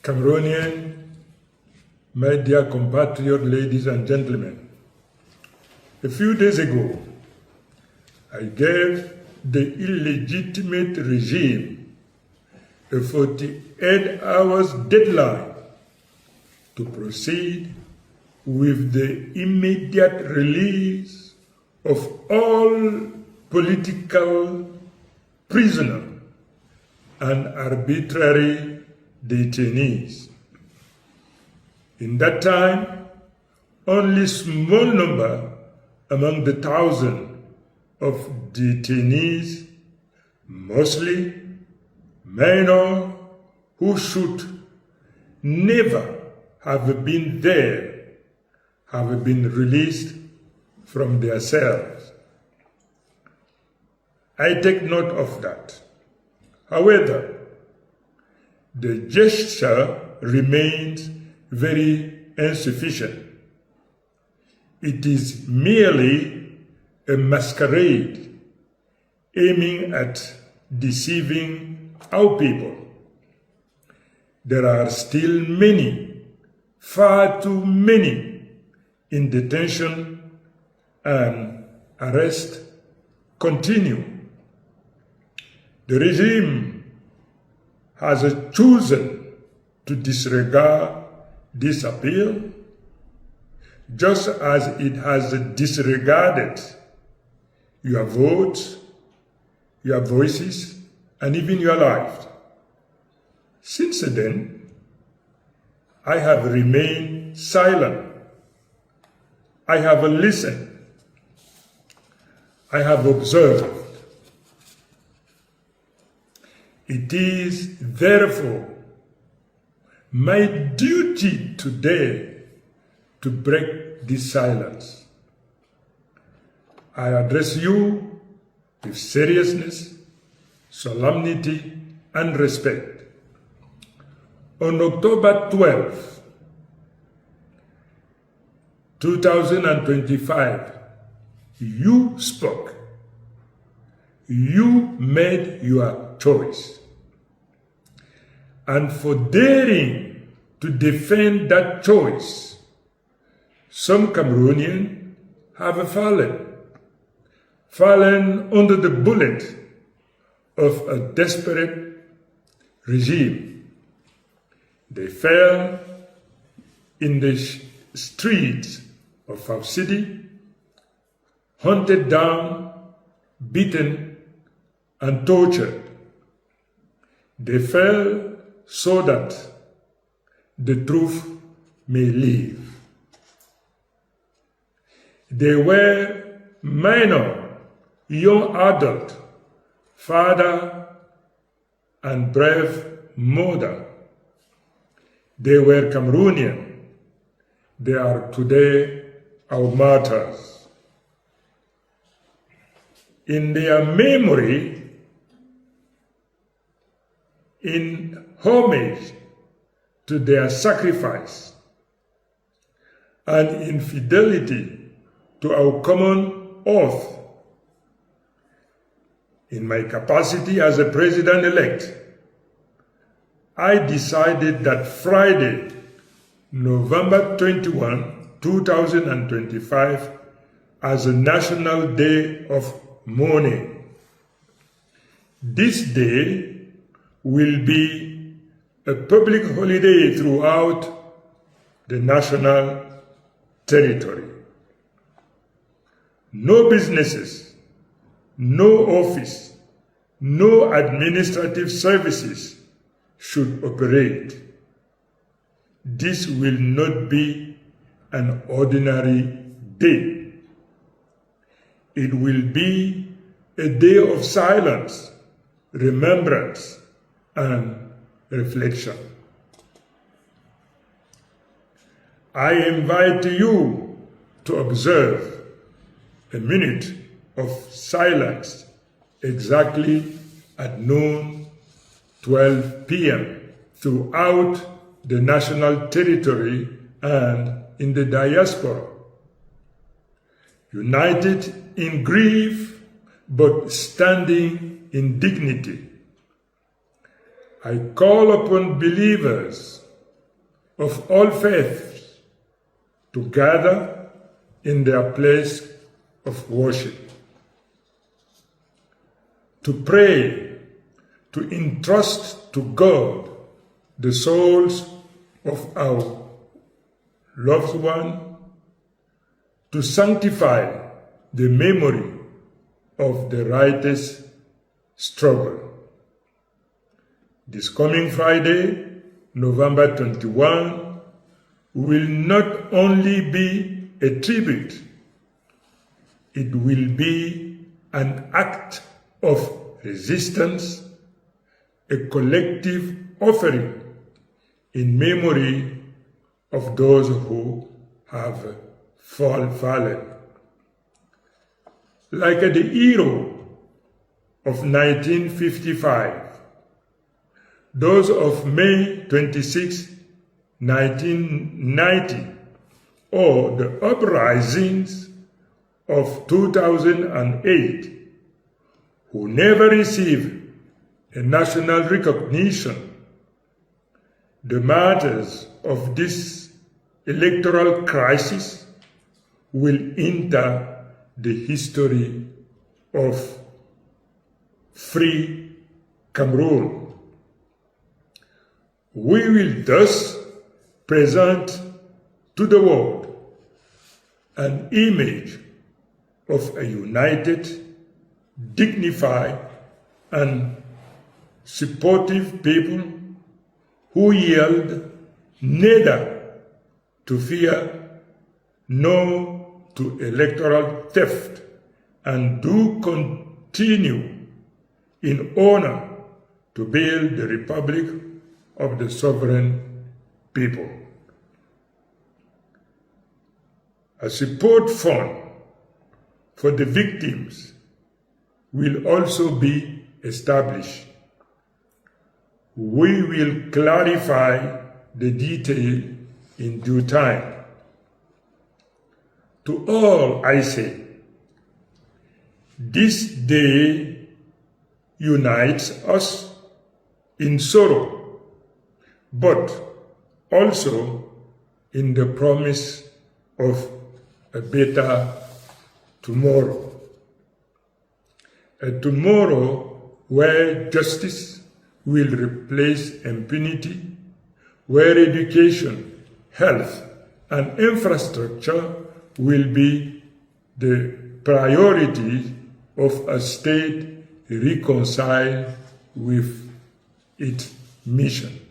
Cameroonian, my dear compatriot ladies and gentlemen, a few days ago, I gave the illegitimate regime a 48 hours deadline to proceed with the immediate release of all political prisoners and arbitrary detainees. In that time, only small number among the thousand of detainees, mostly minor, who should never have been there, have been released from their cells. I take note of that. However, the gesture remains very insufficient. It is merely a masquerade aiming at deceiving our people. There are still many, far too many, in detention, and arrest continue. The regime has chosen to disregard this appeal, just as it has disregarded your votes, your voices, and even your life. Since then, I have remained silent. I have listened. I have observed. It is therefore my duty today to break this silence. I address you with seriousness, solemnity, and respect. On October 12, 2025, you spoke. You made your choice. And for daring to defend that choice, some Cameroonians have fallen under the bullet of a desperate regime. They fell in the streets of our city, hunted down, beaten, and tortured. They fell so that the truth may live. They were minor, young adult, father, and brave mother. They were Cameroonian. They are today our martyrs. In their memory, in homage to their sacrifice, and in fidelity to our common oath, in my capacity as a president-elect, I decided that Friday, November 21, 2025, as a National Day of Mourning. This day will be a public holiday throughout the national territory. No businesses, no office, no administrative services should operate. This will not be an ordinary day. It will be a day of silence, remembrance, and reflection. I invite you to observe a minute of silence exactly at noon, 12 p.m. throughout the national territory and in the diaspora. United in grief, but standing in dignity. I call upon believers of all faiths to gather in their place of worship, to pray, to entrust to God the souls of our loved one, to sanctify the memory of the righteous struggle. This coming Friday, November 21, will not only be a tribute, it will be an act of resistance, a collective offering in memory of those who have fallen. Like the hero of 1955, those of May 26, 1990, or the uprisings of 2008, who never received a national recognition, the martyrs of this electoral crisis will enter the history of free Cameroon. We will thus present to the world an image of a united, dignified, and supportive people who yield neither to fear nor to electoral theft, and do continue in honor to build the Republic of the sovereign people. A support fund for the victims will also be established. We will clarify the detail in due time. To all I say, this day unites us in sorrow, but also in the promise of a better tomorrow. A tomorrow where justice will replace impunity, where education, health, and infrastructure will be the priority of a state reconciled with its mission.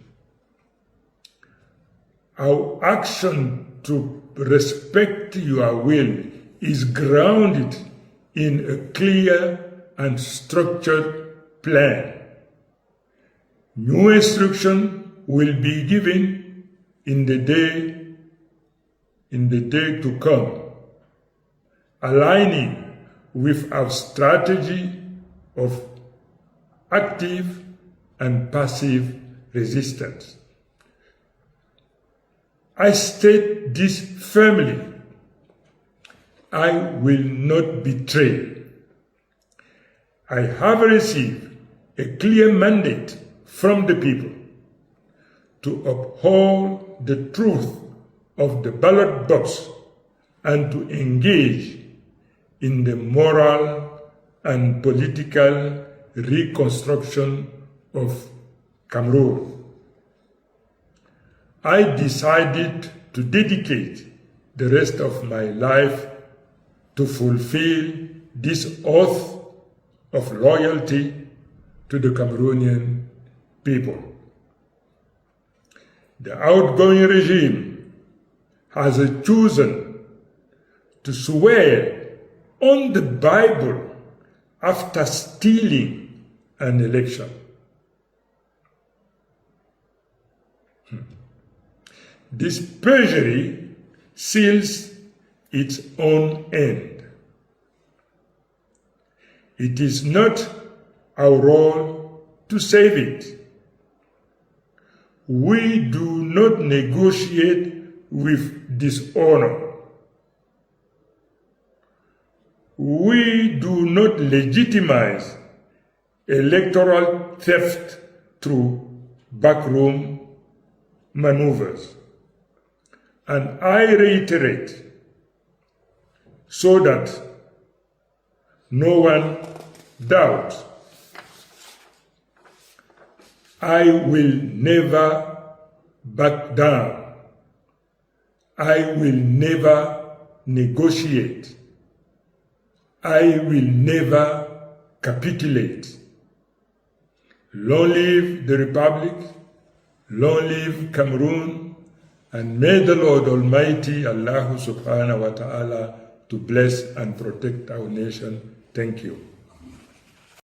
Our action to respect your will is grounded in a clear and structured plan. New instruction will be given in the day to come, aligning with our strategy of active and passive resistance. I state this firmly: I will not betray. I have received a clear mandate from the people to uphold the truth of the ballot box and to engage in the moral and political reconstruction of Cameroon. I decided to dedicate the rest of my life to fulfill this oath of loyalty to the Cameroonian people. The outgoing regime has chosen to swear on the Bible after stealing an election. This perjury seals its own end. It is not our role to save it. We do not negotiate with dishonor. We do not legitimize electoral theft through backroom maneuvers. And I reiterate, so that no one doubts, I will never back down. I will never negotiate. I will never capitulate. Long live the Republic, long live Cameroon, and may the Lord Almighty, Allah subhanahu wa ta'ala, to bless and protect our nation. Thank you.